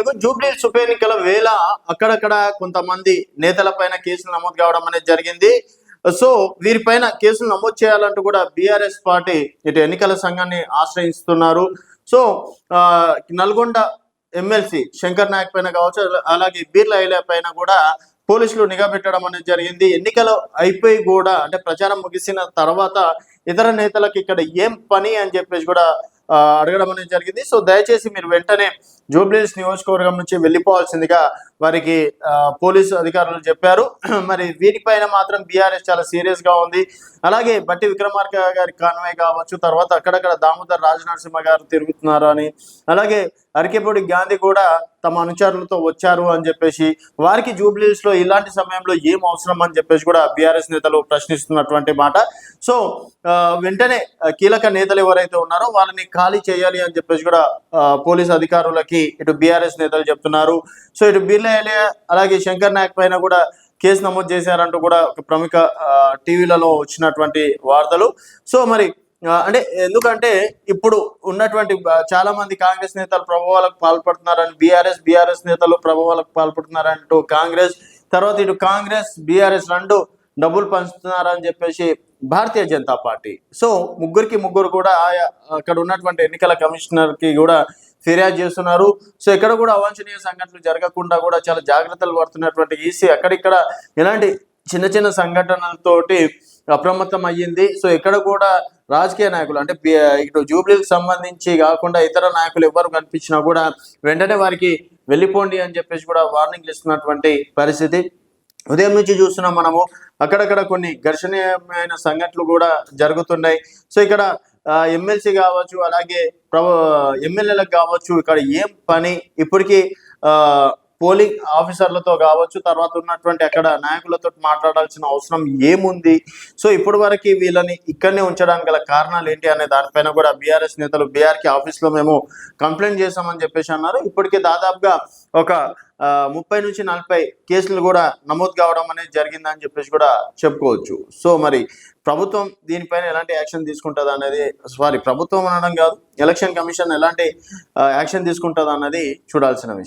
తెలుగు జూబ్లీహిల్స్ ఉప ఎన్నికల వేళ అక్కడక్కడ కొంతమంది నేతల పైన కేసులు నమోదు కావడం అనేది జరిగింది. సో వీరిపైన కేసులు నమోదు చేయాలంటూ కూడా బీఆర్ఎస్ పార్టీ ఇటు ఎన్నికల సంఘాన్ని ఆశ్రయిస్తున్నారు. సో నల్గొండ ఎమ్మెల్సీ శంకర్ నాయక్ పైన కావచ్చు, అలాగే బీర్లా ఐలే పైన కూడా పోలీసులు నిఘా పెట్టడం అనేది జరిగింది. ఎన్నికలు అయిపోయి కూడా అంటే ప్రచారం ముగిసిన తర్వాత ఇతర నేతలకు ఇక్కడ ఏం పని అని చెప్పేసి కూడా అడగడం అనేది జరిగింది. సో దయచేసి మీరు వెంటనే జూబ్లీహిల్స్ నియోజకవర్గం నుంచి వెళ్ళిపోవాల్సిందిగా వారికి పోలీసు అధికారులు చెప్పారు. మరి వీటిపైన మాత్రం బీఆర్ఎస్ చాలా సీరియస్ గా ఉంది. అలాగే బట్టి విక్రమార్క గారి కాన్వాయ్ కావచ్చు, తర్వాత అక్కడక్కడ దామోదర్ రాజనరసింహ గారు తిరుగుతున్నారు అని, అలాగే అరికెపూడి గాంధీ కూడా తమ అనుచరులతో వచ్చారు అని చెప్పేసి, వారికి జూబ్లీహిల్స్ లో ఇలాంటి సమయంలో ఏం అవసరం అని చెప్పేసి కూడా బీఆర్ఎస్ నేతలు ప్రశ్నిస్తున్నటువంటి మాట. సో వెంటనే కీలక నేతలు ఎవరైతే ఉన్నారో వాళ్ళని ఖాళీ చేయాలి అని చెప్పేసి కూడా పోలీస్ అధికారులకి ఇటు బీఆర్ఎస్ నేతలు చెప్తున్నారు. సో ఇటు బీర్లా ఐలే అలాగే శంకర్ నాయక్ పైన కూడా కేసు నమోదు చేశారంటూ కూడా ఒక ప్రముఖ టీవీలలో వచ్చినటువంటి వార్తలు. సో మరి అంటే ఎందుకంటే ఇప్పుడు ఉన్నటువంటి చాలా మంది కాంగ్రెస్ నేతలు ప్రభావాలకు పాల్పడుతున్నారని బీఆర్ఎస్ నేతలు ప్రభావాలకు పాల్పడుతున్నారంటూ కాంగ్రెస్, తర్వాత ఇటు కాంగ్రెస్ బీఆర్ఎస్ రెండు డబ్బులు పంచుతున్నారని చెప్పేసి భారతీయ జనతా పార్టీ. సో ముగ్గురు కూడా అక్కడ ఉన్నటువంటి ఎన్నికల కమిషనర్ కి కూడా ఫిర్యాదు చేస్తున్నారు. సో ఇక్కడ కూడా అవాంఛనీయ సంఘటనలు జరగకుండా కూడా చాలా జాగ్రత్తలు పడుతున్నటువంటి ఈసీ అక్కడిక్కడ ఎలాంటి చిన్న సంఘటనలతోటి అప్రమత్తం అయ్యింది. సో ఇక్కడ కూడా రాజకీయ నాయకులు అంటే ఇటు జూబ్లీకి సంబంధించి కాకుండా ఇతర నాయకులు ఎవరు కనిపించినా కూడా వెంటనే వారికి వెళ్ళిపోండి అని చెప్పేసి కూడా వార్నింగ్లు ఇస్తున్నటువంటి పరిస్థితి ఉదయం నుంచి చూస్తున్నాం మనము. అక్కడక్కడ కొన్ని ఘర్షణీయమైన సంఘటనలు కూడా జరుగుతున్నాయి. సో ఇక్కడ ఎమ్మెల్సీ కావచ్చు, అలాగే ఎమ్మెల్యేలకు కావచ్చు, ఇక్కడ ఏం పని ఇప్పటికీ పోలింగ్ ఆఫీసర్లతో కావచ్చు, తర్వాత ఉన్నటువంటి అక్కడ నాయకులతో మాట్లాడాల్సిన అవసరం ఏముంది, సో ఇప్పటి వరకు వీళ్ళని ఇక్కడనే ఉంచడానికి గల కారణాలు ఏంటి అనే దానిపైన కూడా బీఆర్ఎస్ నేతలు బీఆర్కే ఆఫీస్లో మేము కంప్లైంట్ చేశామని చెప్పేసి అన్నారు. ఇప్పటికే దాదాపుగా ఒక 30 నుంచి 40 కేసులు కూడా నమోదు కావడం అనేది జరిగిందని చెప్పేసి కూడా చెప్పుకోవచ్చు. సో మరి ప్రభుత్వం దీనిపైన ఎలాంటి యాక్షన్ తీసుకుంటుంది అనేది, ప్రభుత్వం అనడం కాదు, ఎలక్షన్ కమిషన్ ఎలాంటి యాక్షన్ తీసుకుంటుంది అన్నది చూడాల్సిన విషయం.